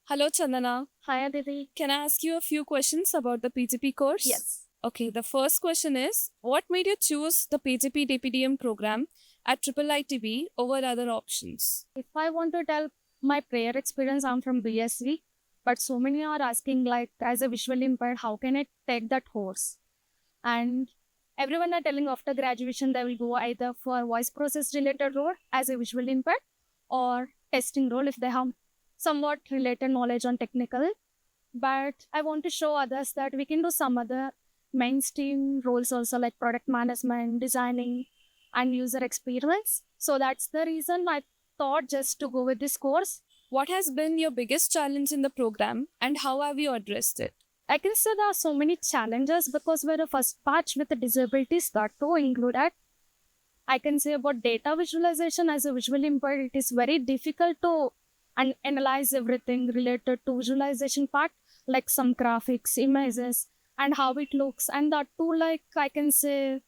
Hello, Chandana. Hi, Aditi. Can I ask you a few questions about the PGP course? Yes. Okay, the first question is what made you choose the PGP DPDM program at Triple ITB over other options? If I want to tell my prayer experience, I'm from BSc, but so many are asking, like, as a visually impaired, how can I take that course? And everyone are telling after graduation they will go either for voice process related role as a visually impaired or testing role if they have somewhat related knowledge on technical. But I want to show others that we can do some other mainstream roles also, like product management, designing, and user experience. So that's the reason I thought just to go with this course. What has been your biggest challenge in the program and how have you addressed it? I can say there are so many challenges because we're the first batch with the disabilities that too included. I can say about data visualization as a visually impaired, it is very difficult to analyze everything related to visualization part, like some graphics, images, and how it looks. And that too, like I can say,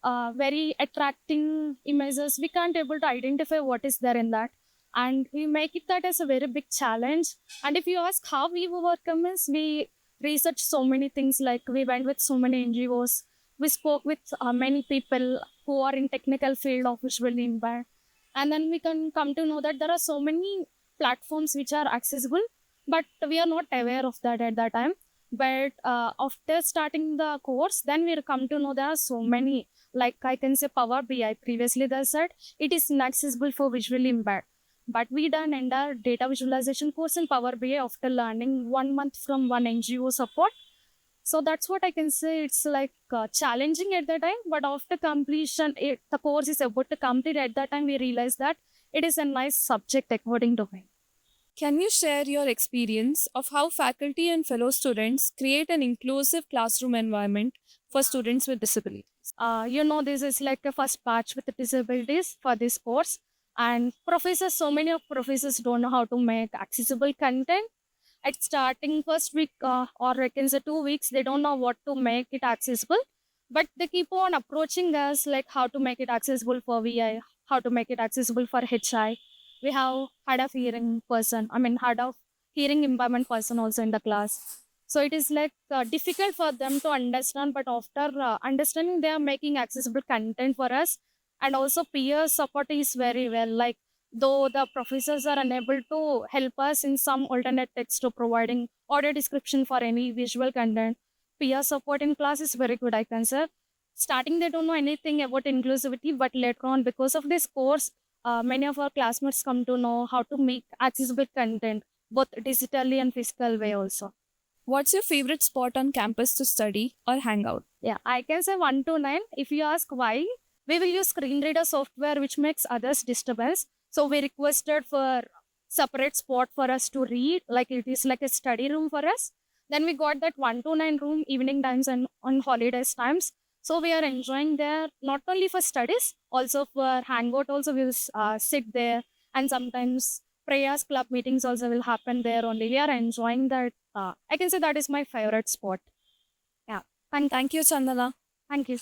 very attracting images. We can't able to identify what is there in that. And we make it that as a very big challenge. And if you ask how we overcome is, we research so many things, like we went with so many NGOs. We spoke with many people who are in technical field of visually impaired. And then we can come to know that there are so many platforms which are accessible, but we are not aware of that at that time. But after starting the course, then we come to know there are so many, like I can say Power BI. Previously they said it is inaccessible for visually impaired. But we done entire data visualization course in Power BI after learning 1 month from one NGO support. So that's what I can say. It's like challenging at the time, but after completion, the course is about to complete. At that time, we realized that it is a nice subject according to me. Can you share your experience of how faculty and fellow students create an inclusive classroom environment for students with disabilities? This is like a first batch with the disabilities for this course. And professors, so many of professors don't know how to make accessible content. At starting first week or I can say 2 weeks, they don't know what to make it accessible. But they keep on approaching us like how to make it accessible for VI, how to make it accessible for HI. We have hard of hearing person, hard of hearing impairment person also in the class. So it is like difficult for them to understand, but after understanding, they are making accessible content for us. And also peer support is very well. Like though the professors are unable to help us in some alternate text to providing audio description for any visual content, peer support in class is very good, I can say. Starting, they don't know anything about inclusivity, but later on, because of this course, many of our classmates come to know how to make accessible content, both digitally and physical way also. What's your favorite spot on campus to study or hang out? Yeah, I can say 1 to 9. If you ask why, we will use screen reader software which makes others disturbance. So we requested for separate spot for us to read, like it is like a study room for us. Then we got that 1 to 9 room evening times and on holidays times. So we are enjoying there not only for studies, also for hangout. Also we will sit there, and sometimes prayers club meetings also will happen there only. We are enjoying that. I can say that is my favorite spot. Yeah. Thank you, Chandana. Thank you.